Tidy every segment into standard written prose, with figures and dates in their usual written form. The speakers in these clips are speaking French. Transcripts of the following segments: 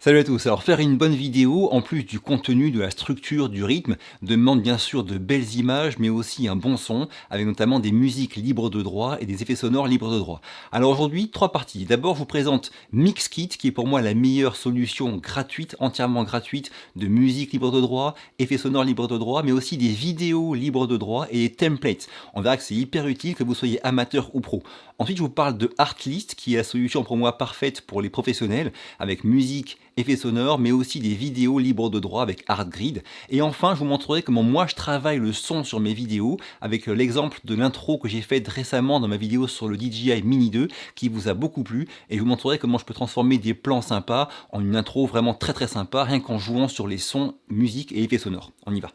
Salut à tous. Alors faire une bonne vidéo, en plus du contenu, de la structure, du rythme, demande bien sûr de belles images, mais aussi un bon son, avec notamment des musiques libres de droit et des effets sonores libres de droit. Alors aujourd'hui, trois parties. D'abord, je vous présente Mixkit, qui est pour moi la meilleure solution gratuite, entièrement gratuite, de musique libre de droit, effets sonores libres de droit, mais aussi des vidéos libres de droit et des templates. On verra que c'est hyper utile que vous soyez amateur ou pro. Ensuite, je vous parle de Artlist, qui est la solution pour moi parfaite pour les professionnels, avec musique, effets sonores, mais aussi des vidéos libres de droit avec ArtGrid. Et enfin, je vous montrerai comment moi je travaille le son sur mes vidéos, avec l'exemple de l'intro que j'ai faite récemment dans ma vidéo sur le DJI Mini 2, qui vous a beaucoup plu, et je vous montrerai comment je peux transformer des plans sympas en une intro vraiment très sympa, rien qu'en jouant sur les sons, musique et effets sonores. On y va.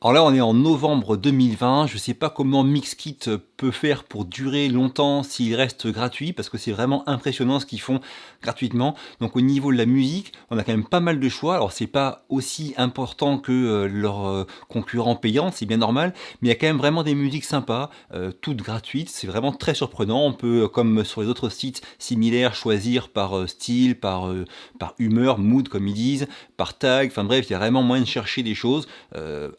Alors là, on est en novembre 2020. Je ne sais pas comment Mixkit peut faire pour durer longtemps s'il reste gratuit, parce que c'est vraiment impressionnant ce qu'ils font gratuitement. Donc au niveau de la musique, on a quand même pas mal de choix. Alors c'est pas aussi important que leurs concurrents payants, c'est bien normal, mais il y a quand même vraiment des musiques sympas, toutes gratuites. C'est vraiment très surprenant. On peut, comme sur les autres sites similaires, choisir par style, par humeur, mood comme ils disent, par tag. Enfin bref, il y a vraiment moyen de chercher des choses.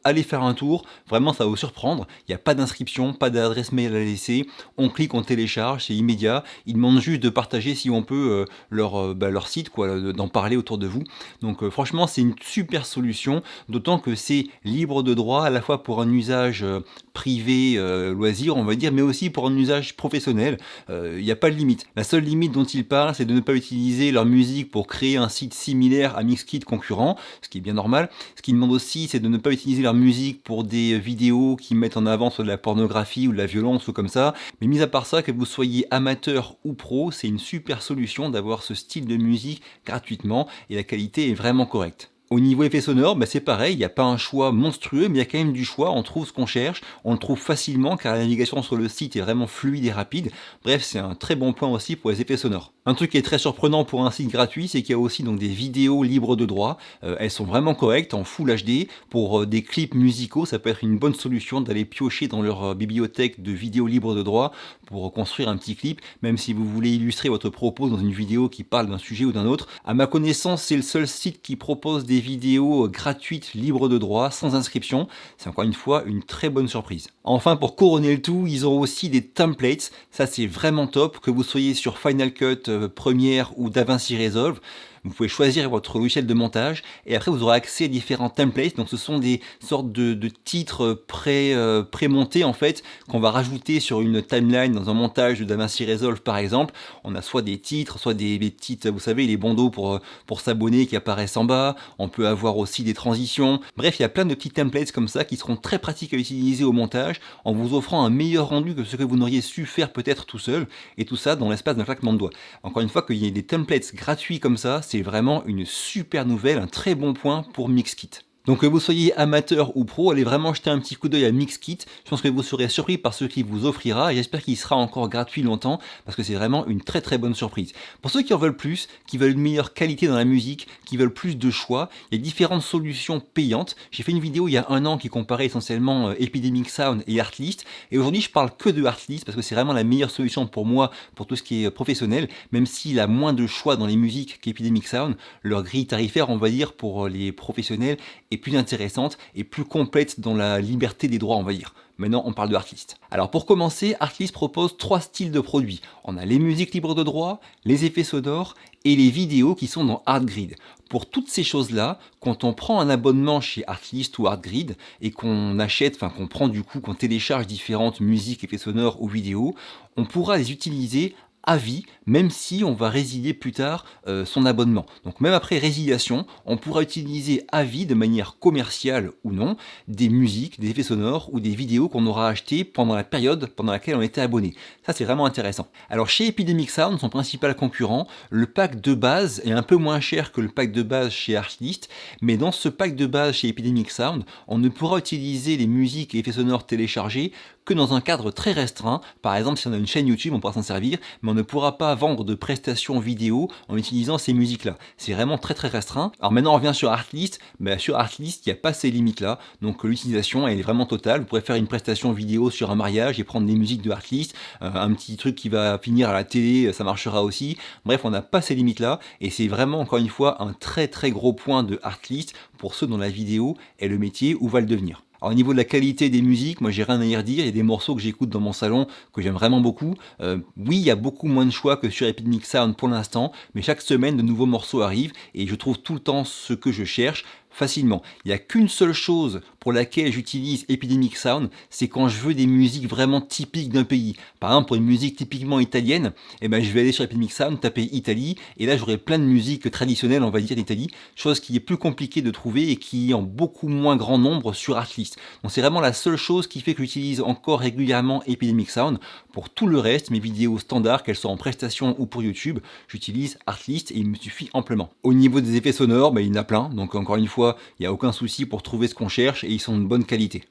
Allez faire un tour, vraiment ça va vous surprendre. Il n'y a pas d'inscription, pas d'adresse mail à laisser. On clique, on télécharge, c'est immédiat. Ils demandent juste de partager si on peut leur site, quoi, d'en parler autour de vous. Donc franchement, c'est une super solution, d'autant que c'est libre de droit à la fois pour un usage privé, loisir, on va dire, mais aussi pour un usage professionnel. Il n'y a pas de limite. La seule limite dont ils parlent, c'est de ne pas utiliser leur musique pour créer un site similaire à Mixkit concurrent, ce qui est bien normal. Ce qu'ils demandent aussi, c'est de ne pas utiliser leur musique pour des vidéos qui mettent en avant soit de la pornographie ou de la violence ou comme ça. Mais mis à part ça, que vous soyez amateur ou pro, c'est une super solution d'avoir ce style de musique gratuitement et la qualité est vraiment correcte. Au niveau effet sonore, c'est pareil, il n'y a pas un choix monstrueux, mais il y a quand même du choix, on trouve ce qu'on cherche, on le trouve facilement car la navigation sur le site est vraiment fluide et rapide. Bref, c'est un très bon point aussi pour les effets sonores. Un truc qui est très surprenant pour un site gratuit, c'est qu'il y a aussi donc des vidéos libres de droit. Elles sont vraiment correctes en Full HD. Pour des clips musicaux, ça peut être une bonne solution d'aller piocher dans leur bibliothèque de vidéos libres de droit pour construire un petit clip, même si vous voulez illustrer votre propos dans une vidéo qui parle d'un sujet ou d'un autre. À ma connaissance, c'est le seul site qui propose des vidéos gratuites libres de droit, sans inscription. C'est encore une fois une très bonne surprise. Enfin, pour couronner le tout, ils ont aussi des templates. Ça, c'est vraiment top, que vous soyez sur Final Cut, Premiere ou DaVinci Resolve. Vous pouvez choisir votre logiciel de montage et après vous aurez accès à différents templates. Donc ce sont des sortes de titres pré-montés en fait qu'on va rajouter sur une timeline dans un montage de DaVinci Resolve par exemple. On a soit des titres, soit des petites, vous savez, les bandeaux pour s'abonner qui apparaissent en bas. On peut avoir aussi des transitions. Bref, il y a plein de petits templates comme ça qui seront très pratiques à utiliser au montage en vous offrant un meilleur rendu que ce que vous n'auriez su faire peut-être tout seul. Et tout ça dans l'espace d'un claquement de doigts. Encore une fois, qu'il y ait des templates gratuits comme ça, c'est vraiment une super nouvelle, un très bon point pour Mixkit. Donc que vous soyez amateur ou pro, allez vraiment jeter un petit coup d'œil à Mixkit. Je pense que vous serez surpris par ce qu'il vous offrira et j'espère qu'il sera encore gratuit longtemps parce que c'est vraiment une très bonne surprise. Pour ceux qui en veulent plus, qui veulent une meilleure qualité dans la musique, qui veulent plus de choix, il y a différentes solutions payantes. J'ai fait une vidéo il y a un an qui comparait essentiellement Epidemic Sound et Artlist et aujourd'hui je parle que de Artlist parce que c'est vraiment la meilleure solution pour moi pour tout ce qui est professionnel, même s'il a moins de choix dans les musiques qu'Epidemic Sound. Leur grille tarifaire, on va dire, pour les professionnels est plus intéressante et plus complète dans la liberté des droits, on va dire. Maintenant, on parle de Artlist. Alors pour commencer, Artlist propose 3 styles de produits. On a les musiques libres de droit, les effets sonores et les vidéos qui sont dans ArtGrid. Pour toutes ces choses-là, quand on prend un abonnement chez Artlist ou ArtGrid et qu'on achète, enfin qu'on prend du coup, qu'on télécharge différentes musiques, effets sonores ou vidéos, on pourra les utiliser à vie, même si on va résilier plus tard son abonnement. Donc même après résiliation, on pourra utiliser à vie, de manière commerciale ou non, des musiques, des effets sonores ou des vidéos qu'on aura achetées pendant la période pendant laquelle on était abonné. Ça c'est vraiment intéressant. Alors chez Epidemic Sound, son principal concurrent, le pack de base est un peu moins cher que le pack de base chez Artlist, mais dans ce pack de base chez Epidemic Sound, on ne pourra utiliser les musiques et effets sonores téléchargés que dans un cadre très restreint. Par exemple, si on a une chaîne YouTube, on pourra s'en servir, mais on ne pourra pas vendre de prestations vidéo en utilisant ces musiques-là. C'est vraiment très très restreint. Alors maintenant, on revient sur Artlist. Sur Artlist, il n'y a pas ces limites-là, donc l'utilisation, elle est vraiment totale. Vous pourrez faire une prestation vidéo sur un mariage et prendre des musiques de Artlist, un petit truc qui va finir à la télé, ça marchera aussi. Bref, on n'a pas ces limites-là, et c'est vraiment, encore une fois, un très très gros point de Artlist pour ceux dont la vidéo est le métier ou va le devenir. Alors, au niveau de la qualité des musiques, moi j'ai rien à y redire, il y a des morceaux que j'écoute dans mon salon que j'aime vraiment beaucoup. Oui, il y a beaucoup moins de choix que sur Epidemic Sound pour l'instant, mais chaque semaine de nouveaux morceaux arrivent et je trouve tout le temps ce que je cherche facilement. Il n'y a qu'une seule chose pour laquelle j'utilise Epidemic Sound, c'est quand je veux des musiques vraiment typiques d'un pays. Par exemple, pour une musique typiquement italienne, je vais aller sur Epidemic Sound, taper Italie, et là j'aurai plein de musiques traditionnelles, on va dire, d'Italie, chose qui est plus compliquée de trouver et qui est en beaucoup moins grand nombre sur Artlist. Donc c'est vraiment la seule chose qui fait que j'utilise encore régulièrement Epidemic Sound. Pour tout le reste, mes vidéos standards, qu'elles soient en prestation ou pour YouTube, j'utilise Artlist et il me suffit amplement. Au niveau des effets sonores, il y en a plein, donc encore une fois, il n'y a aucun souci pour trouver ce qu'on cherche et ils sont de bonne qualité.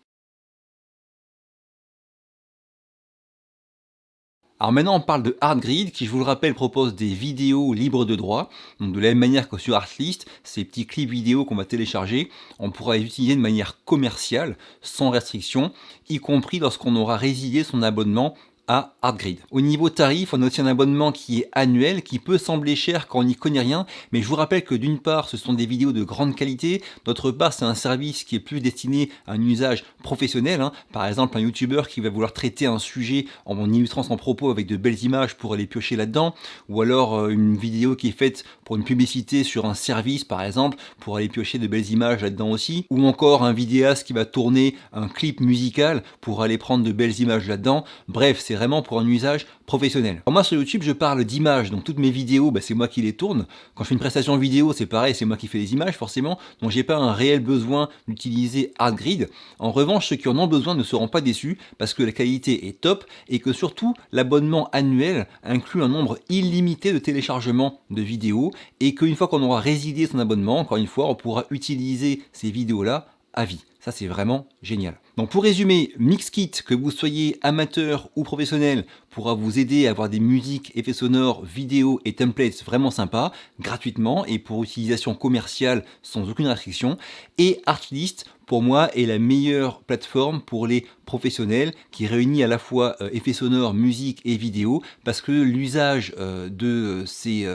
Alors maintenant on parle de Artgrid qui, je vous le rappelle, propose des vidéos libres de droit. Donc de la même manière que sur Artlist, ces petits clips vidéo qu'on va télécharger, on pourra les utiliser de manière commerciale, sans restriction, y compris lorsqu'on aura résilié son abonnement à Artgrid. Au niveau tarif, on a aussi un abonnement qui est annuel, qui peut sembler cher quand on n'y connaît rien, mais je vous rappelle que d'une part, ce sont des vidéos de grande qualité, d'autre part, c'est un service qui est plus destiné à un usage professionnel. Par exemple, un youtubeur qui va vouloir traiter un sujet en illustrant son propos avec de belles images pour aller piocher là-dedans, ou alors une vidéo qui est faite pour une publicité sur un service, par exemple, pour aller piocher de belles images là-dedans aussi, ou encore un vidéaste qui va tourner un clip musical pour aller prendre de belles images là-dedans. Bref, c'est vraiment pour un usage professionnel. Alors moi sur YouTube je parle d'images, donc toutes mes vidéos c'est moi qui les tourne. Quand je fais une prestation vidéo c'est pareil, c'est moi qui fais les images forcément, donc j'ai pas un réel besoin d'utiliser Artgrid. En revanche ceux qui en ont besoin ne seront pas déçus parce que la qualité est top et que surtout l'abonnement annuel inclut un nombre illimité de téléchargements de vidéos et qu'une fois qu'on aura résilié son abonnement, encore une fois on pourra utiliser ces vidéos là à vie. Ça, c'est vraiment génial. Donc pour résumer, Mixkit, que vous soyez amateur ou professionnel, pourra vous aider à avoir des musiques, effets sonores, vidéos et templates vraiment sympas, gratuitement et pour utilisation commerciale sans aucune restriction. Et Artlist, pour moi, est la meilleure plateforme pour les professionnels qui réunit à la fois effets sonores, musique et vidéo, parce que l'usage de ces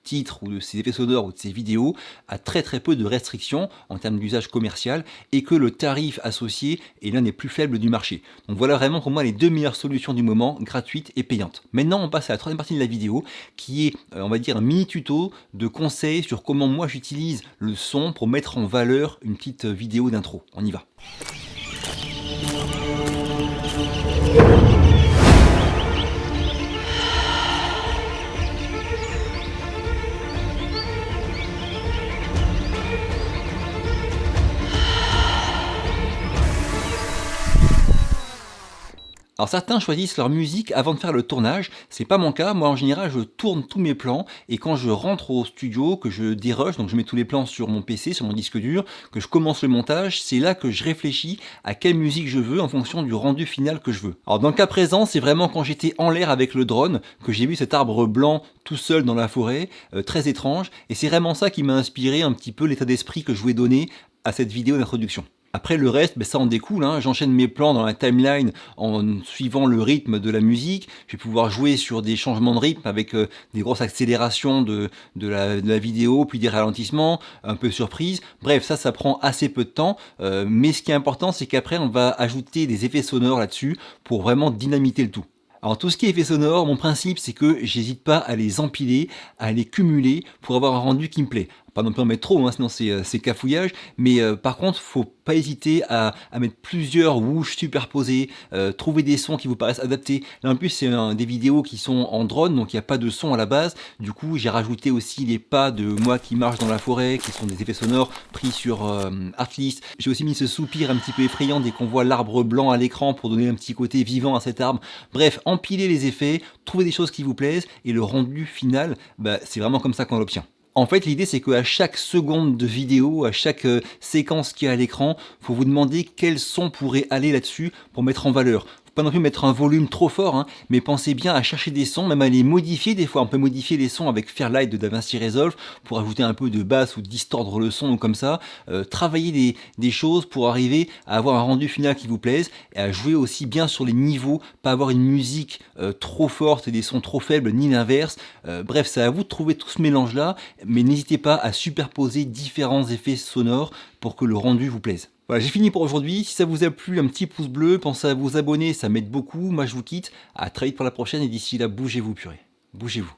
titres ou de ces effets sonores ou de ces vidéos a très très peu de restrictions en termes d'usage commercial et que le tarif associé est l'un des plus faibles du marché. Donc voilà vraiment pour moi les deux meilleures solutions du moment, gratuites et payantes. Maintenant on passe à la troisième partie de la vidéo qui est on va dire un mini tuto de conseils sur comment moi j'utilise le son pour mettre en valeur une petite vidéo d'intro. On y va. Alors certains choisissent leur musique avant de faire le tournage, c'est pas mon cas, moi en général je tourne tous mes plans et quand je rentre au studio, que je dérush, donc je mets tous les plans sur mon PC, sur mon disque dur, que je commence le montage, c'est là que je réfléchis à quelle musique je veux en fonction du rendu final que je veux. Alors dans le cas présent, c'est vraiment quand j'étais en l'air avec le drone que j'ai vu cet arbre blanc tout seul dans la forêt, très étrange, et c'est vraiment ça qui m'a inspiré un petit peu l'état d'esprit que je voulais donner à cette vidéo d'introduction. Après le reste, ça en découle, j'enchaîne mes plans dans la timeline en suivant le rythme de la musique, je vais pouvoir jouer sur des changements de rythme avec des grosses accélérations de la vidéo, puis des ralentissements, un peu de surprise, bref ça prend assez peu de temps, mais ce qui est important c'est qu'après on va ajouter des effets sonores là-dessus pour vraiment dynamiter le tout. Alors tout ce qui est effet sonore, mon principe c'est que j'hésite pas à les empiler, à les cumuler pour avoir un rendu qui me plaît. Pas non plus en mettre trop, sinon c'est cafouillage, mais par contre faut pas hésiter à mettre plusieurs whoosh superposés, trouver des sons qui vous paraissent adaptés. Là en plus c'est des vidéos qui sont en drone, donc il n'y a pas de son à la base, du coup j'ai rajouté aussi les pas de moi qui marche dans la forêt, qui sont des effets sonores pris sur Artlist. J'ai aussi mis ce soupir un petit peu effrayant dès qu'on voit l'arbre blanc à l'écran pour donner un petit côté vivant à cet arbre. Bref, empilez les effets, trouvez des choses qui vous plaisent, et le rendu final, c'est vraiment comme ça qu'on l'obtient. En fait, l'idée c'est qu'à chaque seconde de vidéo, à chaque séquence qu'il y a à l'écran, faut vous demander quel son pourrait aller là-dessus pour mettre en valeur. Pas non plus mettre un volume trop fort, hein, mais pensez bien à chercher des sons, même à les modifier. Des fois, on peut modifier les sons avec Fairlight de DaVinci Resolve pour ajouter un peu de basse ou distordre le son ou comme ça. Travailler des choses pour arriver à avoir un rendu final qui vous plaise et à jouer aussi bien sur les niveaux, pas avoir une musique trop forte et des sons trop faibles, ni l'inverse. Bref, c'est à vous de trouver tout ce mélange-là, mais n'hésitez pas à superposer différents effets sonores pour que le rendu vous plaise. Voilà, j'ai fini pour aujourd'hui. Si ça vous a plu, un petit pouce bleu, pensez à vous abonner, ça m'aide beaucoup. Moi, je vous quitte. À très vite pour la prochaine et d'ici là, bougez-vous, purée. Bougez-vous.